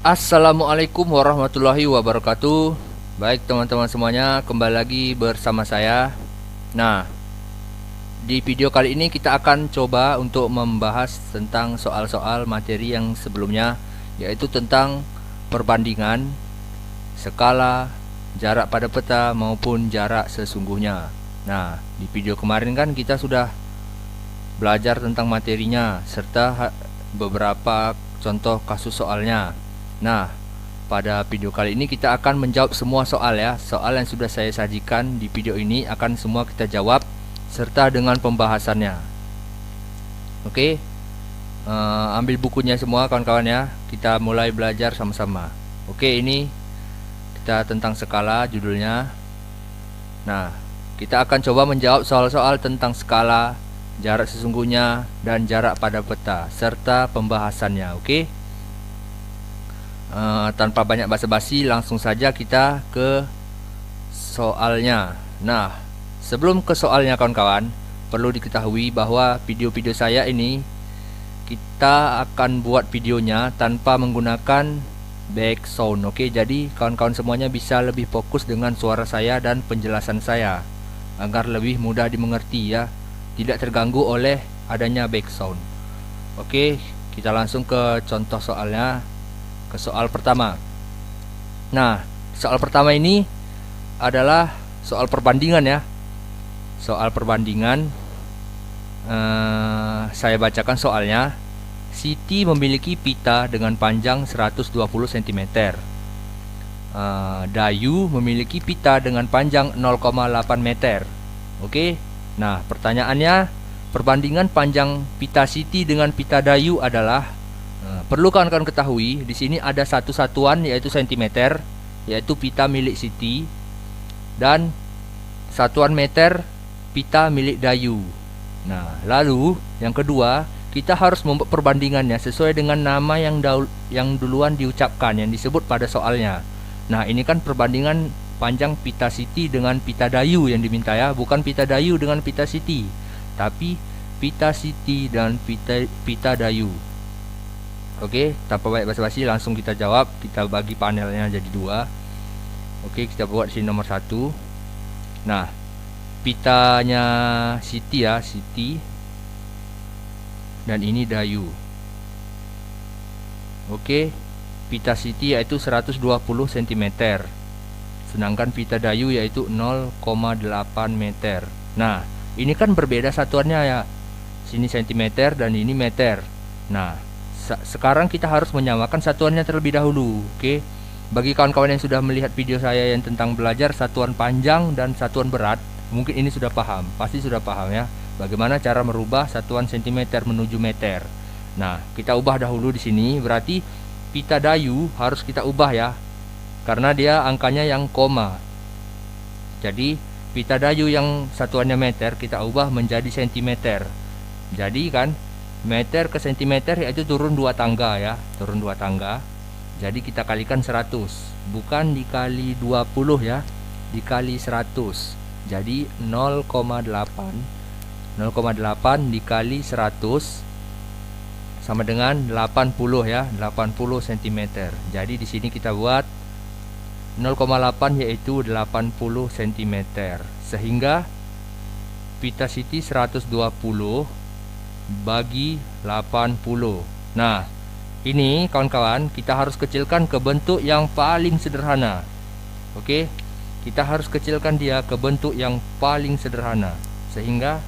Assalamualaikum warahmatullahi wabarakatuh. Baik teman-teman semuanya, kembali lagi bersama saya. Nah, di video kali ini kita akan coba untuk membahas tentang soal-soal materi yang sebelumnya, yaitu tentang perbandingan, skala, jarak pada peta maupun jarak sesungguhnya. Nah, di video kemarin kan kita sudah belajar tentang materinya serta beberapa contoh kasus soalnya. Nah, pada video kali ini kita akan menjawab semua soal ya. Soal yang sudah saya sajikan di video ini akan semua kita jawab serta dengan pembahasannya. Oke, ambil bukunya semua kawan-kawan ya. Kita mulai belajar sama-sama. Oke, ini kita tentang skala judulnya. Nah, kita akan coba menjawab soal-soal tentang skala, jarak sesungguhnya, dan jarak pada peta serta pembahasannya. Oke. Tanpa banyak basa-basi, langsung saja kita ke soalnya. Nah, sebelum ke soalnya kawan-kawan, perlu diketahui bahwa video-video saya ini kita akan buat videonya tanpa menggunakan back sound. Oke, jadi kawan-kawan semuanya bisa lebih fokus dengan suara saya dan penjelasan saya agar lebih mudah dimengerti ya, tidak terganggu oleh adanya back sound. Oke, kita langsung ke contoh soalnya, ke soal pertama. Nah, soal pertama ini adalah soal perbandingan ya. Soal perbandingan, saya bacakan soalnya. Siti memiliki pita dengan panjang 120 cm. Dayu memiliki pita dengan panjang 0,8 meter. Oke. Nah, pertanyaannya, perbandingan panjang pita Siti dengan pita Dayu adalah, perlu kawan-kawan ketahui, di sini ada satu satuan yaitu cm, yaitu pita milik Siti, dan satuan meter pita milik Dayu. Nah, lalu yang kedua, kita harus membuat perbandingannya sesuai dengan nama yang duluan diucapkan, yang disebut pada soalnya. Nah, ini kan perbandingan panjang pita Siti dengan pita Dayu yang diminta ya, bukan pita Dayu dengan pita Siti, tapi pita Siti dan pita Dayu. Oke, tanpa banyak basa-basi langsung kita jawab. Kita bagi panelnya jadi dua. Oke, kita buat sini nomor 1. Nah, pitanya Siti ya, Siti, dan ini Dayu. Oke, pita Siti yaitu 120 cm, sedangkan pita Dayu yaitu 0,8 meter. Nah, ini kan berbeda satuannya ya. Sini cm dan ini meter. Nah, sekarang kita harus menyamakan satuannya terlebih dahulu. Oke. Bagi kawan-kawan yang sudah melihat video saya yang tentang belajar satuan panjang dan satuan berat, mungkin ini sudah paham, pasti sudah paham ya, bagaimana cara merubah satuan cm menuju meter. Nah, kita ubah dahulu di sini, berarti pita Dayu harus kita ubah ya, karena dia angkanya yang koma. Jadi pita Dayu yang satuannya meter kita ubah menjadi cm. Jadi kan meter ke cm yaitu turun 2 tangga ya, turun 2 tangga. Jadi kita kalikan 100, bukan dikali 20 ya, dikali 100. Jadi 0,8 dikali 100 sama dengan 80 ya, 80 cm. Jadi di sini kita buat 0,8 yaitu 80 cm. Sehingga pita Siti 120 bagi 80. Nah, ini kawan-kawan kita harus kecilkan ke bentuk yang paling sederhana. Oke, kita harus kecilkan dia ke bentuk yang paling sederhana, sehingga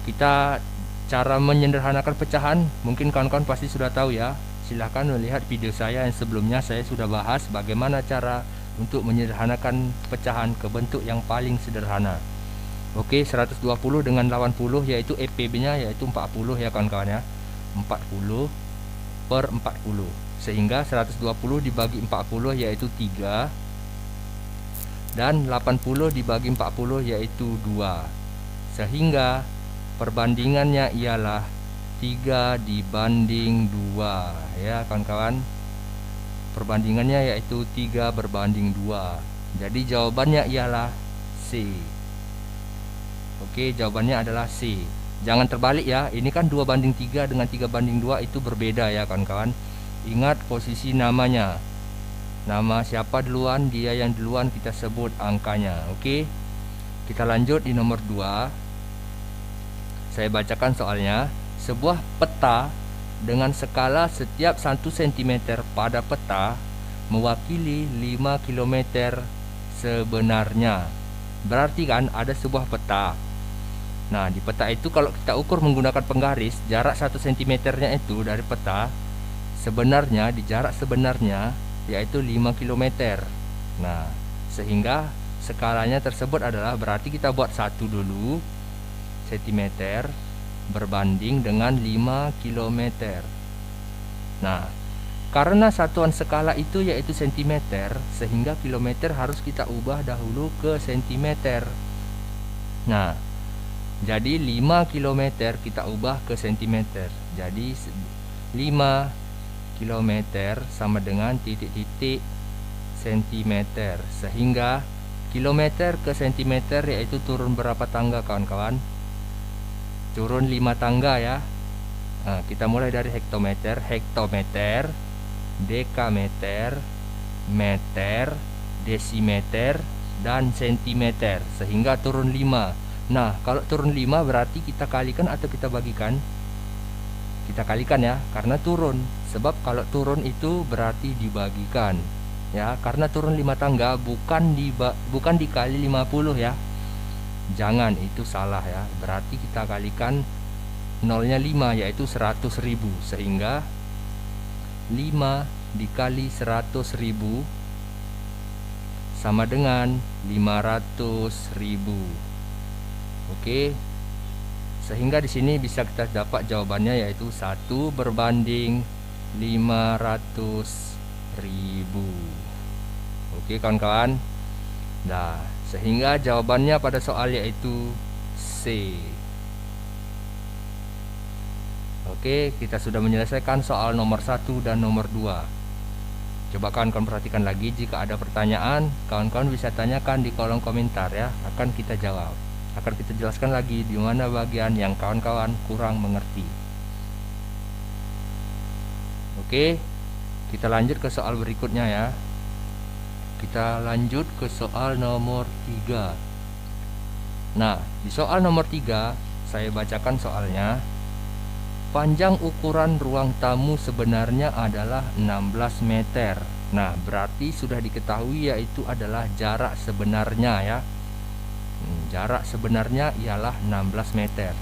kita cara menyederhanakan pecahan mungkin kawan-kawan pasti sudah tahu ya. Silahkan melihat video saya yang sebelumnya, saya sudah bahas bagaimana cara untuk menyederhanakan pecahan ke bentuk yang paling sederhana. Oke, 120 dengan 80 yaitu EPB nya yaitu 40 ya kawan-kawan ya, 40 per 40, sehingga 120 dibagi 40 yaitu 3, dan 80 dibagi 40 yaitu 2, sehingga perbandingannya ialah 3 dibanding 2 ya kawan-kawan. Perbandingannya yaitu 3 berbanding 2. Jadi jawabannya ialah C. Oke, jawabannya adalah C. Jangan terbalik ya, ini kan 2 banding 3 dengan 3 banding 2 itu berbeda ya kawan-kawan. ingat posisi namanya. Nama siapa duluan, dia yang duluan kita sebut angkanya. Oke. Kita lanjut di nomor 2. Saya bacakan soalnya. Sebuah peta dengan skala setiap 1 cm pada peta mewakili 5 km sebenarnya. Berarti kan ada sebuah peta. Nah, di peta itu kalau kita ukur menggunakan penggaris, jarak 1 cm-nya itu dari peta sebenarnya, di jarak sebenarnya yaitu 5 km. Nah, sehingga skalanya tersebut adalah, berarti kita buat 1 dulu cm berbanding dengan 5 km. Nah, karena satuan skala itu yaitu cm, sehingga kilometer harus kita ubah dahulu ke cm. Nah, jadi 5 km kita ubah ke cm. Jadi 5 km sama dengan titik-titik sentimeter, sehingga kilometer ke sentimeter yaitu turun berapa tangga kawan-kawan? Turun 5 tangga ya. Nah, kita mulai dari hektometer, dekameter, meter, desimeter, dan sentimeter, sehingga turun 5. Nah, kalau turun 5 berarti kita kalikan atau kita bagikan? Kita kalikan ya, karena turun. Sebab kalau turun itu berarti dibagikan ya, karena turun 5 tangga, bukan dikali 50 ya. Jangan, itu salah ya. Berarti kita kalikan nolnya 5 yaitu 100.000, sehingga 5 dikali 100.000 sama dengan 500.000. Oke. Sehingga di sini bisa kita dapat jawabannya yaitu 1 berbanding 500.000. Oke kawan-kawan. Nah, sehingga jawabannya pada soal yaitu C. Oke, kita sudah menyelesaikan soal nomor 1 dan nomor 2. Coba kawan-kawan perhatikan lagi, jika ada pertanyaan, kawan-kawan bisa tanyakan di kolom komentar ya, akan kita jawab. Akan kita jelaskan lagi di mana bagian yang kawan-kawan kurang mengerti. Oke, kita lanjut ke soal berikutnya ya. Kita lanjut ke soal nomor 3. Nah, di soal nomor 3 saya bacakan soalnya. Panjang ukuran ruang tamu sebenarnya adalah 16 meter. Nah, berarti sudah diketahui yaitu adalah jarak sebenarnya ya. Jarak sebenarnya ialah 16 meter.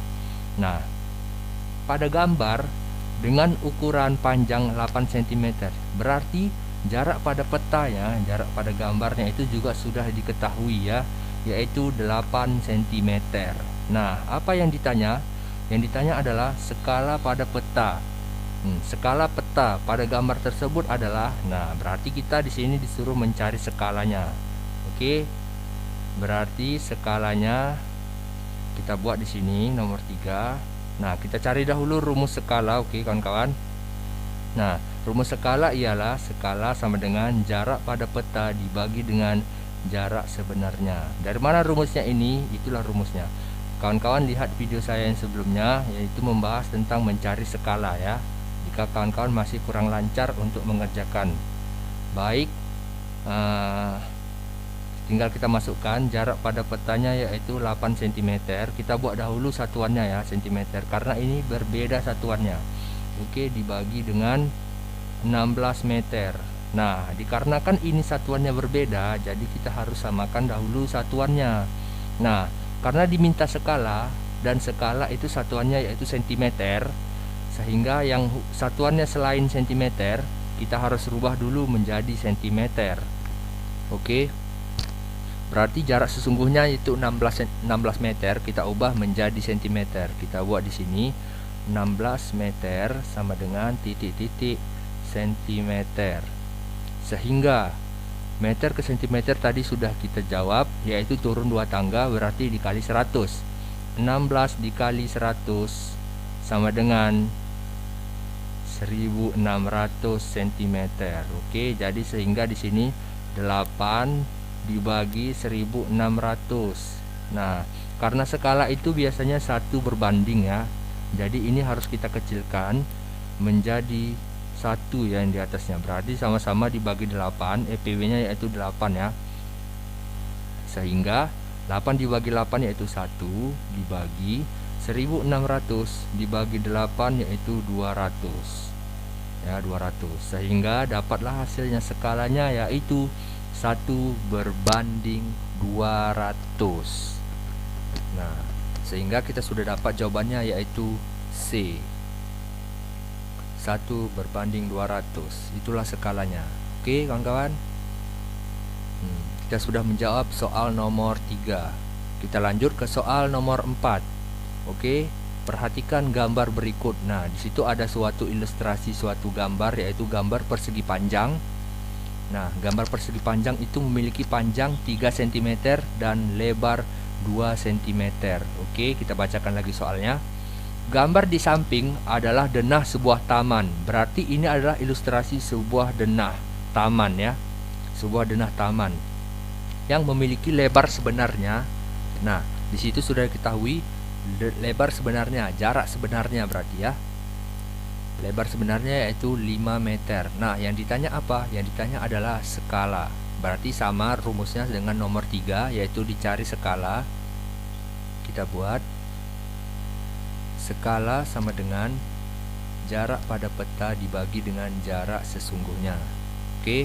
Nah, pada gambar dengan ukuran panjang 8 cm, berarti jarak pada petanya, jarak pada gambarnya itu juga sudah diketahui ya, yaitu 8 cm. Nah, apa yang ditanya? Yang ditanya adalah skala pada peta. Skala peta pada gambar tersebut adalah, nah berarti kita di sini disuruh mencari skalanya. Oke. Berarti skalanya kita buat di sini nomor 3. Nah, kita cari dahulu rumus skala, oke kawan-kawan. Nah, rumus skala ialah skala sama dengan jarak pada peta dibagi dengan jarak sebenarnya. Dari mana rumusnya ini? Itulah rumusnya. Kawan-kawan lihat video saya yang sebelumnya, yaitu membahas tentang mencari skala ya. Jika kawan-kawan masih kurang lancar untuk mengerjakan, baik, tinggal kita masukkan jarak pada petanya yaitu 8 cm. Kita buat dahulu satuannya ya, cm, karena ini berbeda satuannya. Oke, dibagi dengan 16 meter. Nah, dikarenakan ini satuannya berbeda, jadi kita harus samakan dahulu satuannya. Nah, karena diminta skala dan skala itu satuannya yaitu cm, sehingga yang satuannya selain cm kita harus rubah dulu menjadi cm. Oke. Berarti jarak sesungguhnya itu 16 meter, kita ubah menjadi cm. Kita buat di sini 16 meter sama dengan titik-titik sentimeter. Sehingga meter ke sentimeter tadi sudah kita jawab, yaitu turun 2 tangga, berarti dikali 100. 16 dikali 100 sama dengan 1600 cm. Oke, jadi sehingga di sini 8 dibagi 1600. Nah, karena skala itu biasanya 1 berbanding ya, jadi ini harus kita kecilkan menjadi 1 ya yang di atasnya, berarti sama-sama dibagi 8, EPW nya yaitu 8 ya. Sehingga 8 dibagi 8 yaitu 1, dibagi 1600 dibagi 8 yaitu 200 ya, 200. Sehingga dapatlah hasilnya skalanya yaitu 1/200. Nah, sehingga kita sudah dapat jawabannya yaitu C, 1/200. Itulah skalanya. Oke kawan-kawan, kita sudah menjawab soal nomor 3. Kita lanjut ke soal nomor 4. Oke, perhatikan gambar berikut. Nah, di situ ada suatu ilustrasi suatu gambar, yaitu gambar persegi panjang. Nah, gambar persegi panjang itu memiliki panjang 3 cm dan lebar 2 cm. Oke, kita bacakan lagi soalnya. Gambar di samping adalah denah sebuah taman. Berarti ini adalah ilustrasi sebuah denah taman ya. Sebuah denah taman yang memiliki lebar sebenarnya. Nah, di situ sudah diketahui lebar sebenarnya, jarak sebenarnya berarti ya. Lebar sebenarnya yaitu 5 meter. Nah, yang ditanya apa? Yang ditanya adalah skala. Berarti sama rumusnya dengan nomor 3, yaitu dicari skala. Kita buat skala sama dengan jarak pada peta dibagi dengan jarak sesungguhnya. Oke.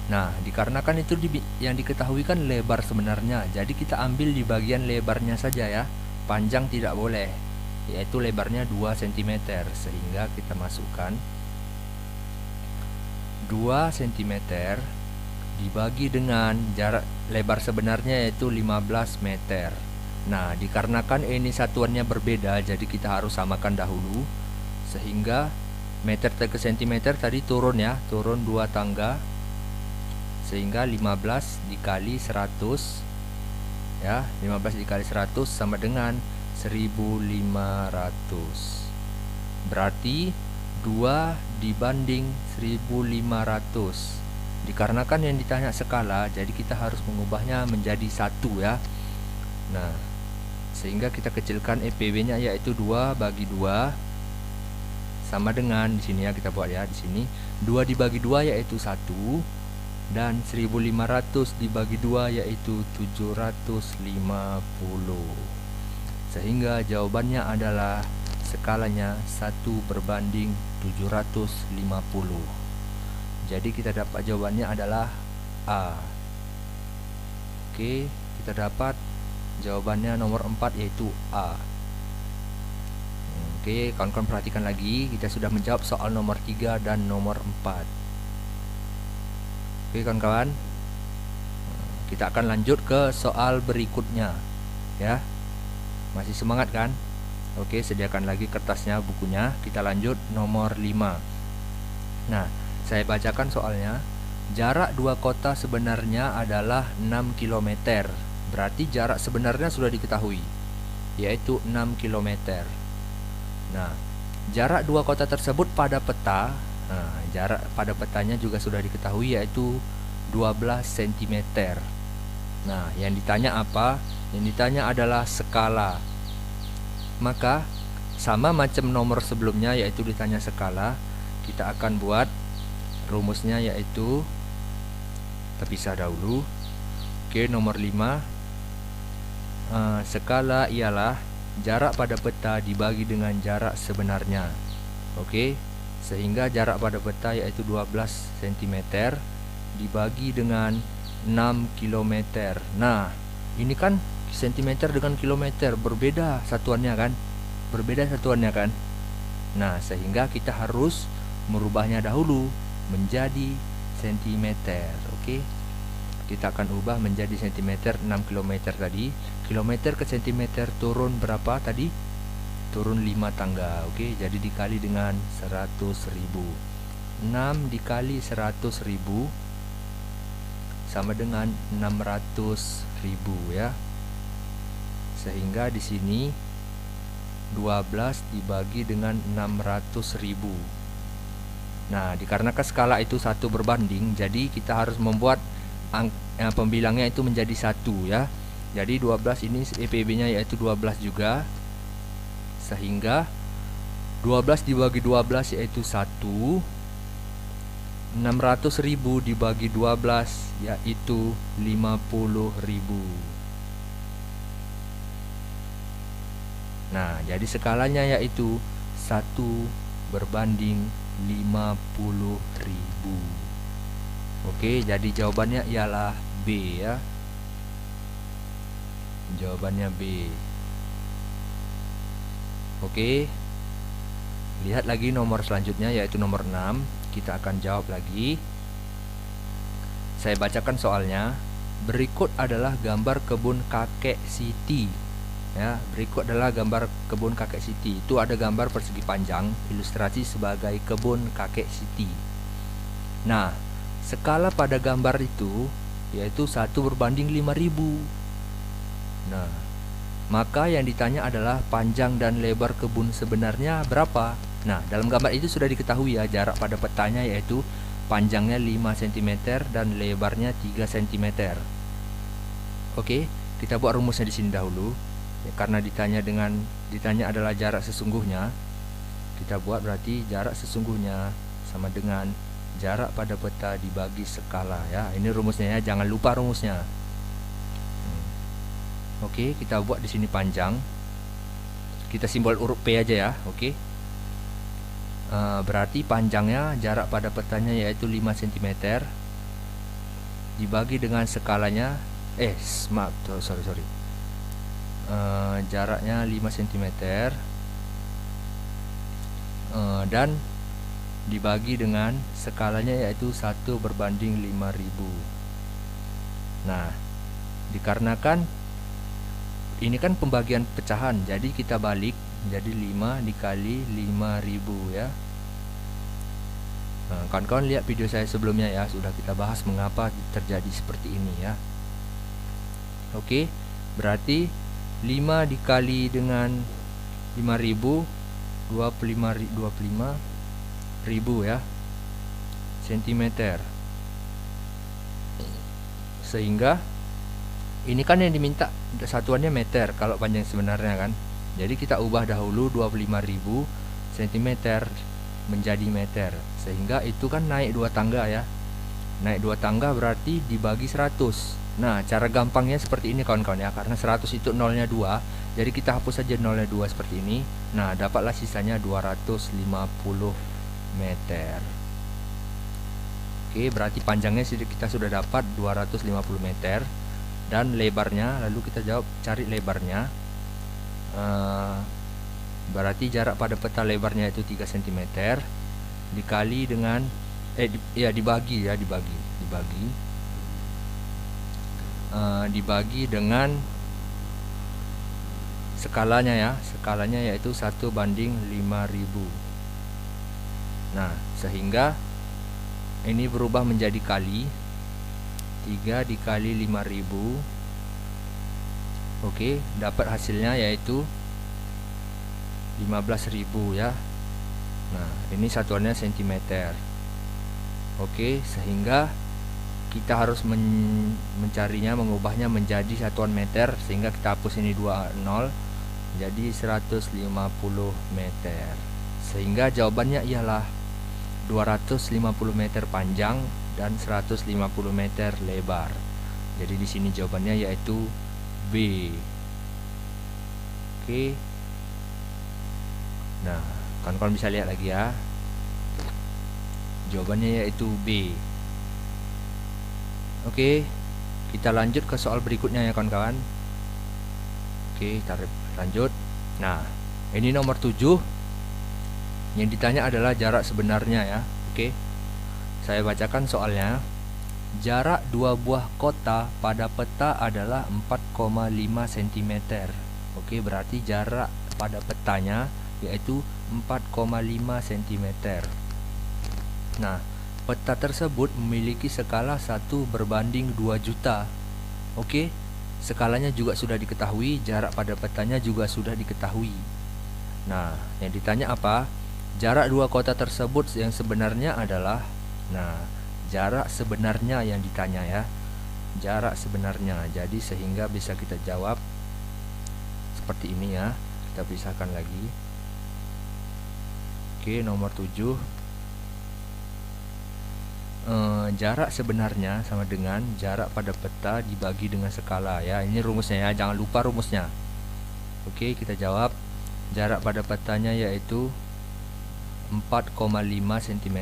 Nah, dikarenakan itu yang diketahui kan lebar sebenarnya, jadi kita ambil di bagian lebarnya saja ya. Panjang tidak boleh, yaitu lebarnya 2 cm. Sehingga kita masukkan 2 cm dibagi dengan jarak lebar sebenarnya yaitu 15 meter. Nah, dikarenakan ini satuannya berbeda, jadi kita harus samakan dahulu. Sehingga meter ke cm tadi turun ya, turun 2 tangga. Sehingga 15 dikali 100 ya, 15 dikali 100 sama dengan 1500. Berarti 2 dibanding 1500. Dikarenakan yang ditanya skala, jadi kita harus mengubahnya menjadi 1 ya. Nah, sehingga kita kecilkan EPW nya yaitu 2 bagi 2 sama dengan di sini ya, kita buat ya di sini 2 dibagi 2 yaitu 1, dan 1500 dibagi 2 yaitu 750. Sehingga jawabannya adalah skalanya 1/750. Jadi kita dapat jawabannya adalah A. Oke, kita dapat jawabannya nomor 4 yaitu A. Oke, kawan-kawan perhatikan lagi, kita sudah menjawab soal nomor 3 dan nomor 4. Oke kawan-kawan, kita akan lanjut ke soal berikutnya ya. Masih semangat kan? Oke, sediakan lagi kertasnya, bukunya. Kita lanjut nomor 5. Nah, saya bacakan soalnya. Jarak dua kota sebenarnya adalah 6 km. Berarti jarak sebenarnya sudah diketahui, yaitu 6 km. Nah, jarak dua kota tersebut pada peta, jarak pada petanya juga sudah diketahui yaitu 12 cm. Nah, yang ditanya apa? Yang ditanya adalah skala. Maka sama macam nomor sebelumnya yaitu ditanya skala, kita akan buat rumusnya yaitu terpisah dahulu. Oke, nomor 5. Skala ialah jarak pada peta dibagi dengan jarak sebenarnya. Oke. Sehingga jarak pada peta yaitu 12 cm dibagi dengan 6 km. Nah, ini kan cm dengan kilometer berbeda satuannya kan? Berbeda satuannya kan? Nah, sehingga kita harus merubahnya dahulu menjadi cm. Oke. Kita akan ubah menjadi cm. 6 km tadi. Kilometer ke cm turun berapa tadi? Turun 5 tangga. Oke, jadi dikali dengan 100.000. 6 dikali 100.000 sama dengan 600.000 ya. Sehingga di sini 12 dibagi dengan 600.000. Nah, dikarenakan skala itu 1 berbanding, jadi kita harus membuat pembilangnya itu menjadi 1 ya. Jadi 12 ini EPB nya yaitu 12 juga. Sehingga 12 dibagi 12 yaitu 1. 600.000 dibagi 12 yaitu 50.000. Nah, jadi skalanya yaitu 1 berbanding 50.000. Oke, jadi jawabannya ialah B ya. Jawabannya B. Oke. Lihat lagi nomor selanjutnya yaitu nomor 6. Kita akan jawab lagi. Saya bacakan soalnya. Berikut adalah gambar kebun kakek Siti. Ya, berikut adalah gambar kebun kakek Siti. Itu ada gambar persegi panjang, ilustrasi sebagai kebun kakek Siti. Nah, skala pada gambar itu yaitu 1 berbanding 5.000. Nah, maka yang ditanya adalah panjang dan lebar kebun sebenarnya berapa? Nah, dalam gambar itu sudah diketahui ya, jarak pada petanya yaitu panjangnya 5 cm dan lebarnya 3 cm. Oke, kita buat rumusnya di sini dahulu. Ya, karena ditanya adalah jarak sesungguhnya, kita buat berarti jarak sesungguhnya sama dengan jarak pada peta dibagi skala ya. Ini rumusnya ya, jangan lupa rumusnya. Oke, kita buat di sini panjang. Kita simbol huruf P aja ya. Oke. Berarti panjangnya jarak pada petanya yaitu 5 cm dibagi dengan skalanya jaraknya 5 cm dan dibagi dengan skalanya yaitu 1 berbanding 5.000. Nah, dikarenakan ini kan pembagian pecahan, jadi kita balik jadi 5 dikali 5.000 ya. Nah, kawan-kawan lihat video saya sebelumnya ya, sudah kita bahas mengapa terjadi seperti ini ya. Oke, berarti 5 dikali dengan 5.000 25.000 ya cm. Sehingga ini kan yang diminta satuannya meter kalau panjang sebenarnya kan. Jadi kita ubah dahulu 25.000 cm menjadi meter. Sehingga itu kan naik 2 tangga ya. Naik 2 tangga berarti dibagi 100. Nah, cara gampangnya seperti ini kawan-kawan ya. Karena 100 itu nolnya 2, jadi kita hapus saja nolnya 2 seperti ini. Nah, dapatlah sisanya 250 meter. Oke, berarti panjangnya kita sudah dapat 250 meter. Dan lebarnya, lalu kita cari lebarnya. Berarti jarak pada peta lebarnya itu 3 cm dikali dengan dibagi dengan skalanya ya. Skalanya yaitu 1 banding 5.000. Nah, sehingga ini berubah menjadi kali 3 dikali 5.000. Oke, dapat hasilnya yaitu 15.000 ya. Nah, ini satuannya cm. Oke, sehingga kita harus mencarinya, mengubahnya menjadi satuan meter, sehingga kita hapus ini 20 jadi 150 meter. Sehingga jawabannya ialah 250 meter panjang dan 150 meter lebar. Jadi di sini jawabannya yaitu B. Oke. Nah, kawan-kawan bisa lihat lagi ya. Jawabannya yaitu B. Oke, kita lanjut ke soal berikutnya ya kawan-kawan. Oke, kita lanjut. Nah, ini nomor 7. Yang ditanya adalah jarak sebenarnya ya. Oke, saya bacakan soalnya. Jarak 2 buah kota pada peta adalah 4,5 cm. Oke, berarti jarak pada petanya yaitu 4,5 cm. Nah, peta tersebut memiliki skala 1 berbanding 2 juta. Oke, skalanya juga sudah diketahui, jarak pada petanya juga sudah diketahui. Nah, yang ditanya apa? Jarak 2 kota tersebut yang sebenarnya adalah, nah, jarak sebenarnya yang ditanya ya. Jarak sebenarnya. Jadi sehingga bisa kita jawab seperti ini ya. Kita pisahkan lagi. Oke, nomor 7. Jarak sebenarnya sama dengan jarak pada peta dibagi dengan skala ya. Ini rumusnya ya, jangan lupa rumusnya. Oke, kita jawab. Jarak pada petanya yaitu 4,5 cm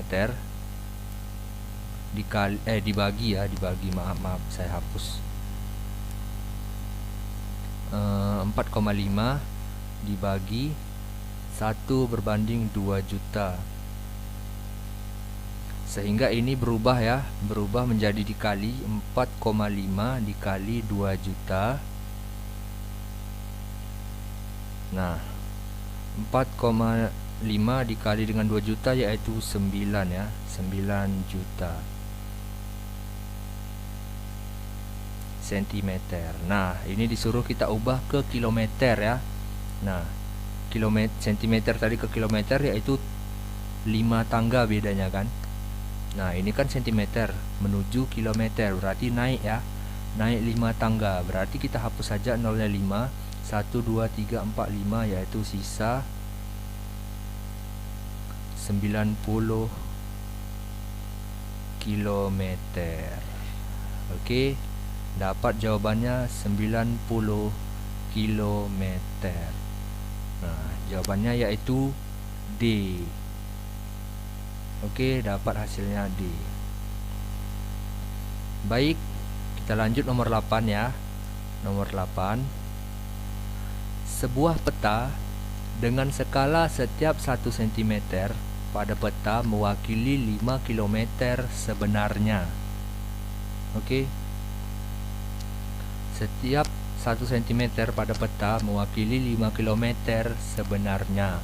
dibagi ya, maaf saya hapus. 4,5 dibagi 1/2 juta. Sehingga ini berubah ya, berubah menjadi dikali 4,5 dikali 2 juta. Nah, 4,5 dikali dengan 2 juta yaitu 9 ya, 9 juta sentimeter. Nah, ini disuruh kita ubah ke kilometer ya. Nah, sentimeter tadi ke kilometer yaitu 5 tangga bedanya kan. Nah, ini kan sentimeter menuju kilometer, berarti naik ya, naik 5 tangga. Berarti kita hapus saja 0,5, 1, 2, 3, 4, 5, yaitu sisa 90 kilometer. Oke, dapat jawabannya 90 kilometer. Nah, jawabannya yaitu D. Oke, dapat hasilnya D. Baik, kita lanjut nomor 8 ya. Nomor 8. Sebuah peta dengan skala setiap 1 cm pada peta mewakili 5 km sebenarnya. Oke. Setiap 1 cm pada peta mewakili 5 km sebenarnya.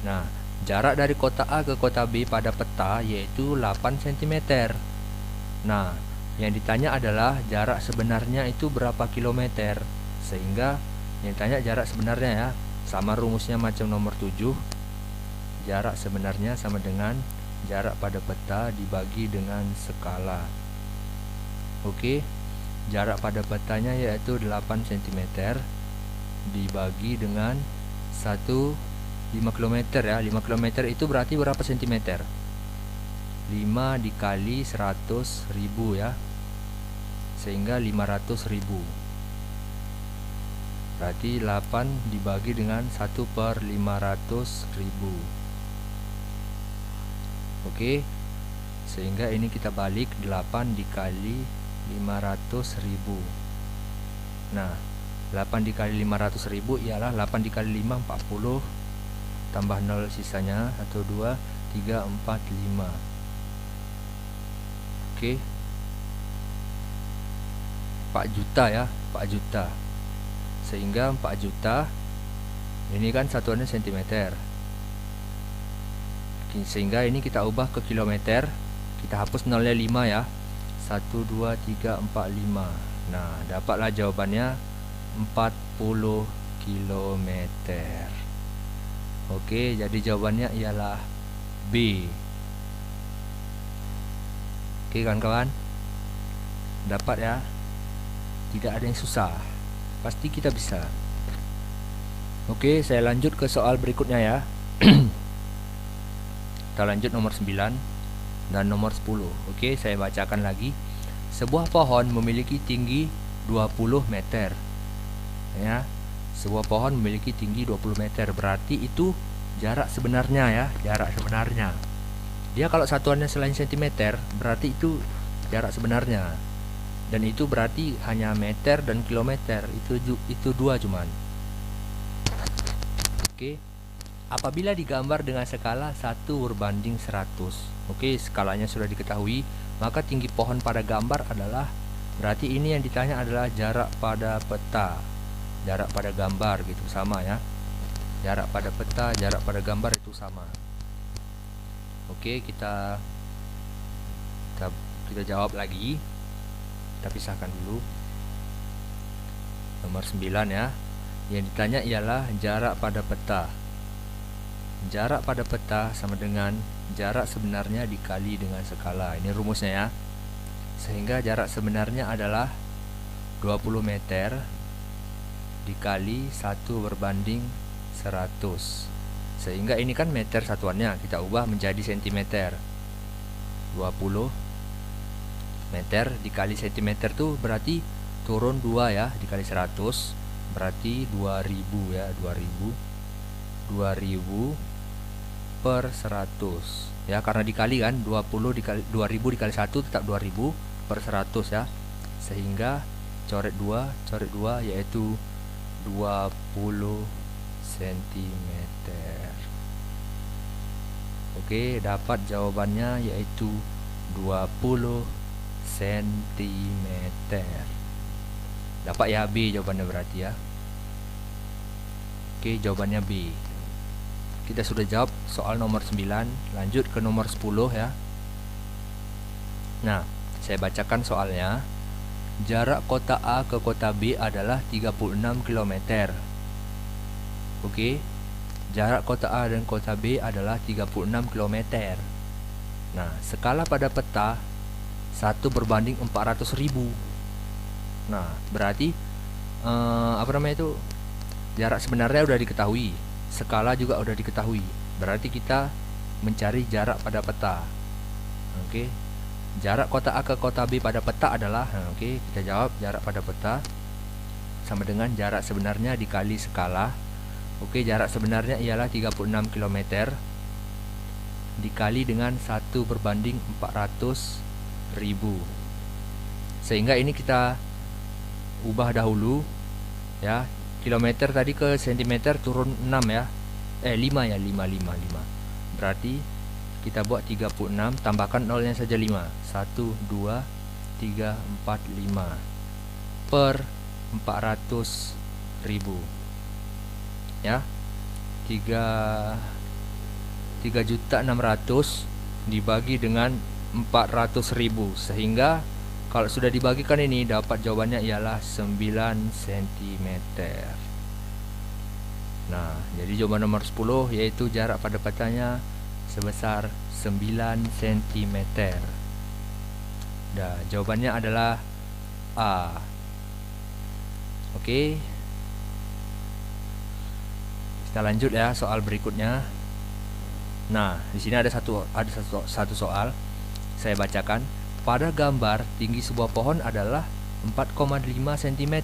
Nah, jarak dari kota A ke kota B pada peta yaitu 8 cm. Nah, yang ditanya adalah jarak sebenarnya itu berapa kilometer. Sehingga yang ditanya jarak sebenarnya ya, sama rumusnya macam nomor 7. Jarak sebenarnya sama dengan jarak pada peta dibagi dengan skala. Oke. Jarak pada petanya yaitu 8 cm dibagi dengan 5 km ya. 5 km itu berarti berapa cm? 5 dikali 100.000 ya, sehingga 500.000. Berarti 8 dibagi dengan 1/500.000. Oke, sehingga ini kita balik 8 dikali 500.000. Nah, 8 dikali 500.000 ialah 8 dikali 5 40, tambah 0 sisanya 1, 2, 3, 4, 5. Oke, 4 juta ya, 4 juta. Sehingga 4 juta ini kan satuannya cm. Sehingga ini kita ubah ke kilometer. Kita hapus 0,5 ya. 1, 2, 3, 4, 5. Nah, dapatlah jawabannya 40 km. Oke, jadi jawabannya ialah B. Oke kawan-kawan, dapat ya, tidak ada yang susah, pasti kita bisa. Oke, saya lanjut ke soal berikutnya ya. Kita lanjut nomor 9 dan nomor 10. Oke, saya bacakan lagi. Sebuah pohon memiliki tinggi 20 meter ya. Sebuah pohon memiliki tinggi 20 meter, berarti itu jarak sebenarnya ya, jarak sebenarnya. Dia kalau satuannya selain cm, berarti itu jarak sebenarnya. Dan itu berarti hanya meter dan kilometer, itu dua cuman. Oke. Apabila digambar dengan skala 1/100. Oke, skalanya sudah diketahui, maka tinggi pohon pada gambar adalah, berarti ini yang ditanya adalah jarak pada peta, jarak pada gambar gitu, sama ya. Jarak pada peta, jarak pada gambar itu sama. Oke, kita jawab lagi. Kita pisahkan dulu. Nomor 9 ya. Yang ditanya ialah jarak pada peta. Jarak pada peta sama dengan jarak sebenarnya dikali dengan skala. Ini rumusnya ya. Sehingga jarak sebenarnya adalah 20 meter dikali 1/100. Sehingga ini kan meter satuannya, kita ubah menjadi sentimeter. 20 meter dikali sentimeter tuh berarti turun 2 ya, dikali 100 berarti 2000 ya, 2000 per 100 ya, karena dikali kan 20 dikali 2000 dikali 1 tetap 2000 per 100 ya, sehingga coret 2 yaitu 20 cm. Oke, dapat jawabannya yaitu 20 cm. Dapat ya, B jawabannya berarti ya. Oke, jawabannya B. Kita sudah jawab soal nomor 9. Lanjut ke nomor 10 ya. Nah, saya bacakan soalnya. Jarak kota A ke kota B adalah 36 km. Oke, jarak kota A dan kota B adalah 36 km. Nah, skala pada peta 1 berbanding 400.000. Nah, berarti jarak sebenarnya udah diketahui, skala juga udah diketahui. Berarti kita mencari jarak pada peta. Oke. Jarak kota A ke kota B pada peta adalah, oke, kita jawab jarak pada peta sama dengan jarak sebenarnya dikali skala. Oke, jarak sebenarnya ialah 36 km dikali dengan 1 berbanding 400.000. Sehingga ini kita ubah dahulu ya. Kilometer tadi ke sentimeter turun 6 ya. 5 ya, 5. Berarti kita buat 36, tambahkan nolnya saja 5. 1 2 3 4 5 per 400.000. Ya, 3.600.000 dibagi dengan 400.000, sehingga kalau sudah dibagikan ini dapat jawabannya ialah 9 cm. Nah, jadi jawaban nomor 10 yaitu jarak pada petanya sebesar 9 cm. Nah, jawabannya adalah A. Oke. Kita lanjut ya soal berikutnya. Nah, di sini ada satu soal. Saya bacakan. Pada gambar tinggi sebuah pohon adalah 4,5 cm.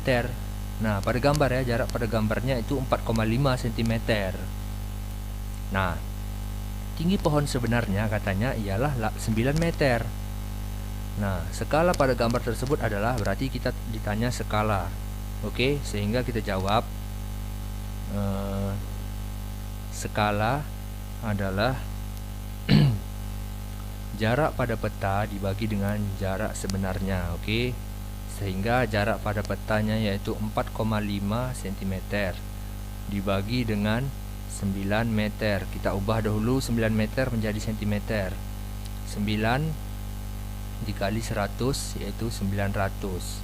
Nah, pada gambar ya, jarak pada gambarnya itu 4,5 cm. Nah, tinggi pohon sebenarnya katanya ialah 9 meter. Nah, skala pada gambar tersebut adalah, berarti kita ditanya skala. Oke, sehingga kita jawab skala adalah jarak pada peta dibagi dengan jarak sebenarnya. Oke, sehingga jarak pada petanya yaitu 4,5 cm dibagi dengan 9 meter. Kita ubah dahulu 9 meter menjadi cm. 9 dikali 100 yaitu 900.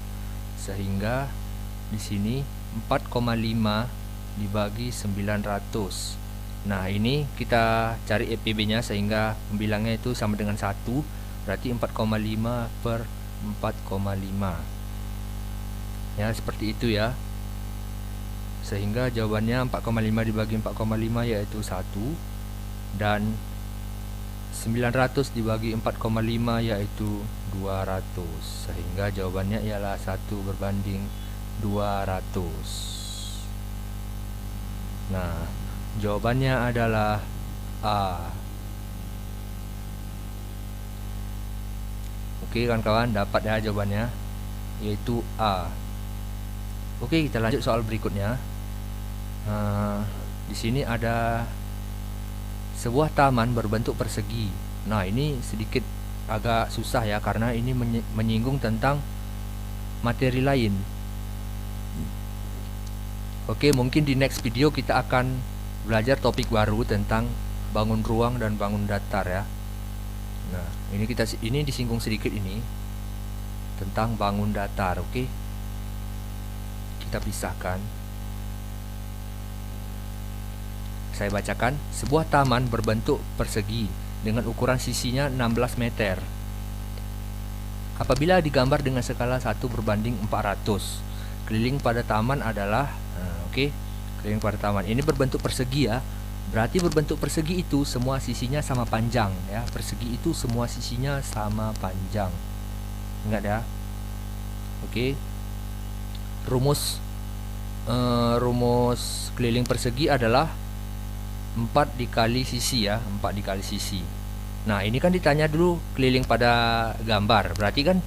Sehingga di sini 4,5 dibagi 900. Nah, ini kita cari EPB-nya sehingga pembilangnya itu sama dengan 1. Berarti 4,5 per 4,5. Ya, seperti itu ya. Sehingga jawabannya 4,5 dibagi 4,5 yaitu 1. Dan 900 dibagi 4,5 yaitu 200. Sehingga jawabannya ialah 1 berbanding 200. Nah, jawabannya adalah A. Oke kawan-kawan, dapat ya jawabannya, yaitu A. Oke, kita lanjut soal berikutnya. Di sini ada sebuah taman berbentuk persegi. Nah, ini sedikit agak susah ya, karena ini menyinggung tentang materi lain. Oke, mungkin di next video kita akan belajar topik baru tentang bangun ruang dan bangun datar ya. Nah, ini disinggung sedikit ini tentang bangun datar. Oke, kita pisahkan. Saya bacakan. Sebuah taman berbentuk persegi dengan ukuran sisinya 16 meter. Apabila digambar dengan skala 1 berbanding 400, keliling pada taman adalah keliling pada taman ini berbentuk persegi ya. Berarti berbentuk persegi itu semua sisinya sama panjang ya. Persegi itu semua sisinya sama panjang. Ingat ya. Oke. Rumus keliling persegi adalah 4 dikali sisi ya, 4 dikali sisi. Nah, ini kan ditanya dulu keliling pada gambar. Berarti kan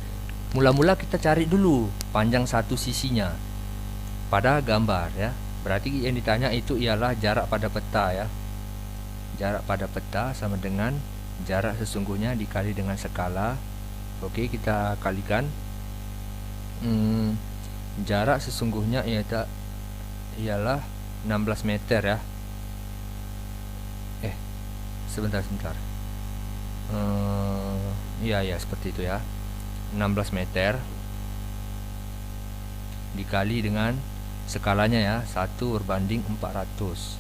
mula-mula kita cari dulu panjang satu sisinya pada gambar ya. Berarti yang ditanya itu ialah jarak pada peta ya. Jarak pada peta sama dengan jarak sesungguhnya dikali dengan skala. Oke, kita kalikan. Jarak sesungguhnya ialah 16 meter ya. Sebentar. Iya seperti itu ya. 16 meter dikali dengan skalanya ya, 1/400.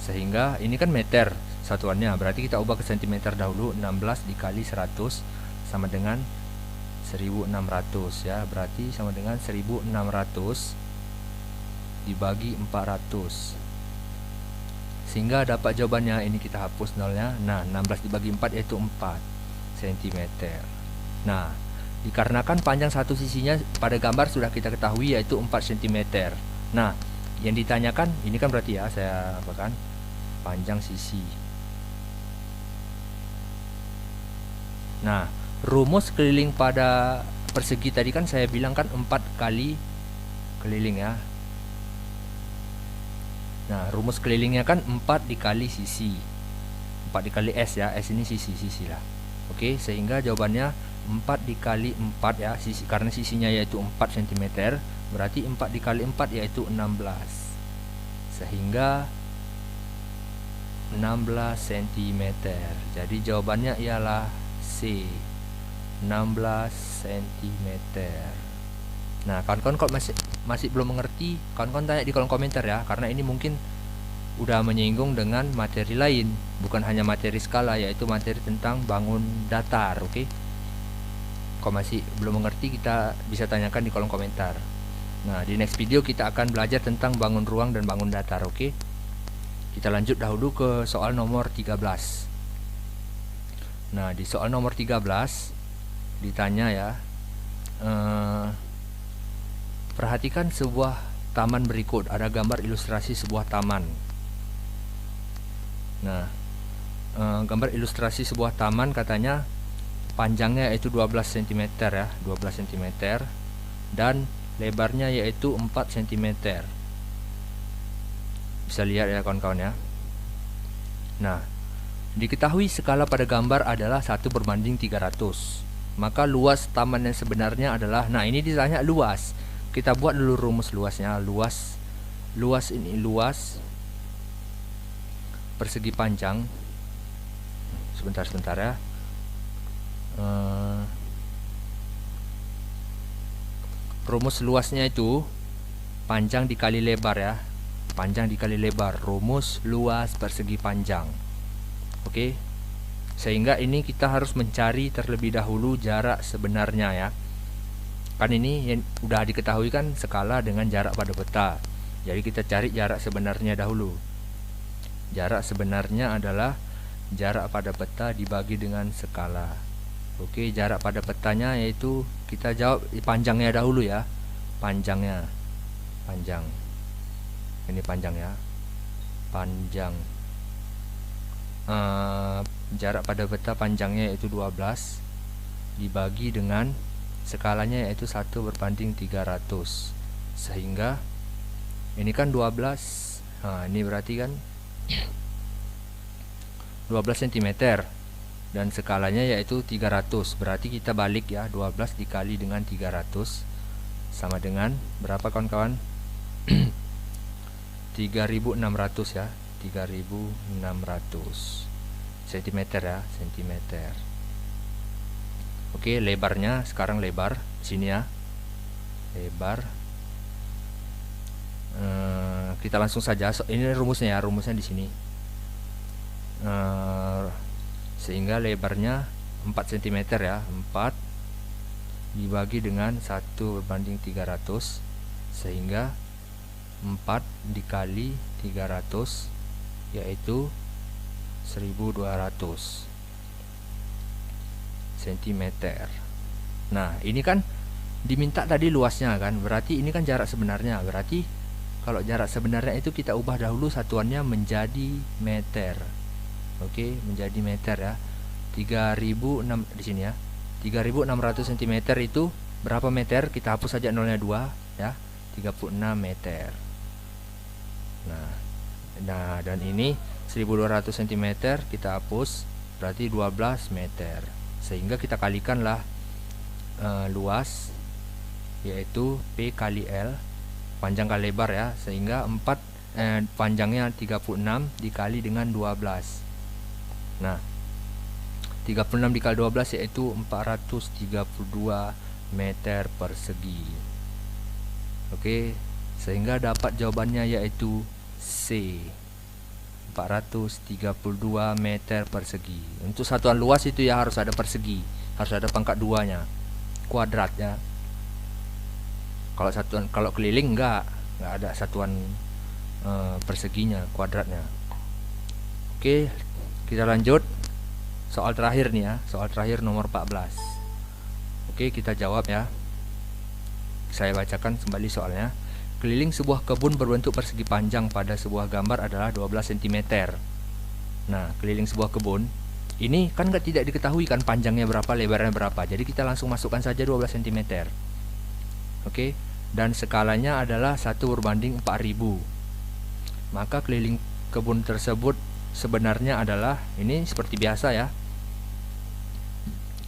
Sehingga ini kan meter satuannya, berarti kita ubah ke cm dahulu. 16 dikali 100 sama dengan 1600 ya. Berarti sama dengan 1600 dibagi 400. Sehingga dapat jawabannya, ini kita hapus nolnya. Nah, 16 dibagi 4 yaitu 4 cm. Nah, dikarenakan panjang satu sisinya pada gambar sudah kita ketahui yaitu 4 cm. Nah, yang ditanyakan ini kan berarti ya, saya apakan panjang sisi. Nah, rumus keliling pada persegi tadi kan saya bilang kan 4 kali keliling ya. Nah, rumus kelilingnya kan 4 dikali sisi, 4 dikali S ya, S ini sisi lah. Oke, sehingga jawabannya 4 dikali 4 ya, sisi, karena sisinya yaitu 4 cm, berarti 4 dikali 4 yaitu 16. Sehingga 16 cm. Jadi jawabannya ialah C, 16 cm. Nah, kawan-kawan kalau masih belum mengerti, kawan-kawan tanya di kolom komentar ya, karena ini mungkin udah menyinggung dengan materi lain, bukan hanya materi skala, yaitu materi tentang bangun datar. Oke. Kalau masih belum mengerti, kita bisa tanyakan di kolom komentar. Nah, di next video kita akan belajar tentang bangun ruang dan bangun datar. Oke. Kita lanjut dahulu ke soal nomor 13. Nah, di soal nomor 13 ditanya ya, perhatikan sebuah taman berikut. Ada gambar ilustrasi sebuah taman. Nah, gambar ilustrasi sebuah taman katanya panjangnya yaitu 12 cm ya, 12 cm, dan lebarnya yaitu 4 cm. Bisa lihat ya kawan-kawan ya. Nah, diketahui skala pada gambar adalah 1/300. Maka luas taman yang sebenarnya adalah, nah ini ditanya luas. Kita buat dulu rumus luasnya. Luas ini luas persegi panjang. Sebentar ya. Rumus luasnya itu panjang dikali lebar ya. Panjang dikali lebar. Rumus luas persegi panjang. Oke. Sehingga ini kita harus mencari terlebih dahulu jarak sebenarnya ya. Kan ini yang udah diketahui kan skala dengan jarak pada peta. Jadi kita cari jarak sebenarnya dahulu. Jarak sebenarnya adalah jarak pada peta dibagi dengan skala. Oke, jarak pada petanya yaitu kita jawab panjangnya dahulu ya. Panjang. Ini panjang ya. Panjang. Jarak pada peta panjangnya yaitu 12 dibagi dengan skalanya yaitu 1/300. Sehingga ini kan 12. Nah, ini berarti kan 12 cm dan skalanya yaitu 300. Berarti kita balik ya, 12 dikali dengan 300 sama dengan berapa kawan-kawan? 3600 ya. 3600 cm ya, cm. Oke, lebarnya sekarang lebar sini ya. Lebar. Kita langsung saja. Ini rumusnya ya, rumusnya di sini. Sehingga lebarnya 4 cm ya. 4 dibagi dengan 1/300. Sehingga 4 dikali 300 yaitu 1200 cm. Nah, ini kan diminta tadi luasnya kan, berarti ini kan jarak sebenarnya. Berarti kalau jarak sebenarnya itu kita ubah dahulu satuannya menjadi meter. Oke, menjadi meter ya. 3006 di sini ya. 3600 cm itu berapa meter? Kita hapus saja nolnya 2 ya. 36 meter. Nah, dan ini 1200 cm kita hapus, berarti 12 meter. Sehingga kita kalikanlah luas, yaitu P kali L, panjang kali lebar ya, sehingga panjangnya 36 dikali dengan 12. Nah, 36 dikali 12 yaitu 432 meter persegi. Oke, sehingga dapat jawabannya yaitu C, 432 meter persegi. Untuk satuan luas itu ya harus ada persegi, harus ada pangkat 2-nya, kuadrat ya. Kalau keliling enggak ada satuan perseginya, kuadratnya. Oke, kita lanjut soal terakhir nih ya, soal terakhir nomor 14. Oke, kita jawab ya. Saya bacakan kembali soalnya. Keliling sebuah kebun berbentuk persegi panjang pada sebuah gambar adalah 12 cm. Nah, keliling sebuah kebun ini kan tidak diketahui kan panjangnya berapa, lebarnya berapa. Jadi kita langsung masukkan saja 12 cm. Oke, dan skalanya adalah 1/4000. Maka keliling kebun tersebut sebenarnya adalah, ini seperti biasa ya.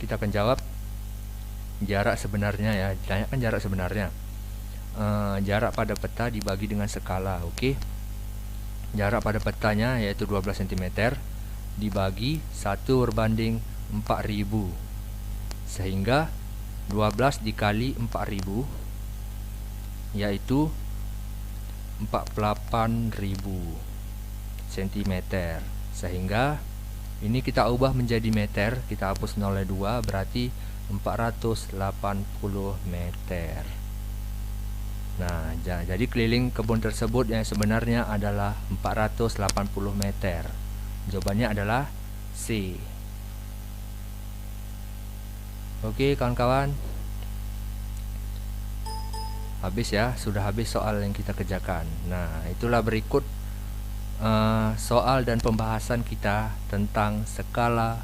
Kita akan jawab jarak sebenarnya ya, ditanyakan jarak sebenarnya. Jarak pada peta dibagi dengan skala. Oke, jarak pada petanya yaitu 12 cm dibagi 1/4000, sehingga 12 dikali 4000 yaitu 48.000 cm. Sehingga ini kita ubah menjadi meter, kita hapus 0,2, berarti 480 meter. Nah, jadi keliling kebun tersebut yang sebenarnya adalah 480 meter. Jawabannya adalah C. Oke kawan-kawan, habis ya, sudah habis soal yang kita kerjakan. Nah, itulah berikut soal dan pembahasan kita tentang skala,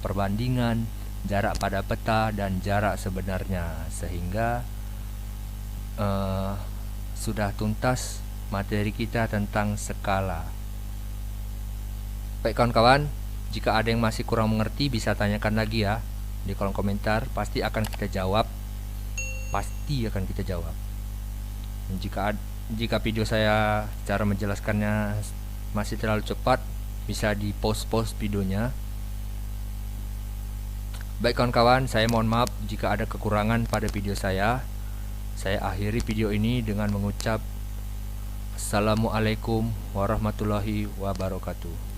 perbandingan, jarak pada peta, dan jarak sebenarnya. Sehingga sudah tuntas materi kita tentang skala. Baik kawan-kawan, jika ada yang masih kurang mengerti bisa tanyakan lagi ya di kolom komentar, pasti akan kita jawab. Jika video saya cara menjelaskannya masih terlalu cepat, bisa di pause videonya. Baik kawan-kawan, saya mohon maaf jika ada kekurangan pada video saya. Saya akhiri video ini dengan mengucap Assalamualaikum warahmatullahi wabarakatuh.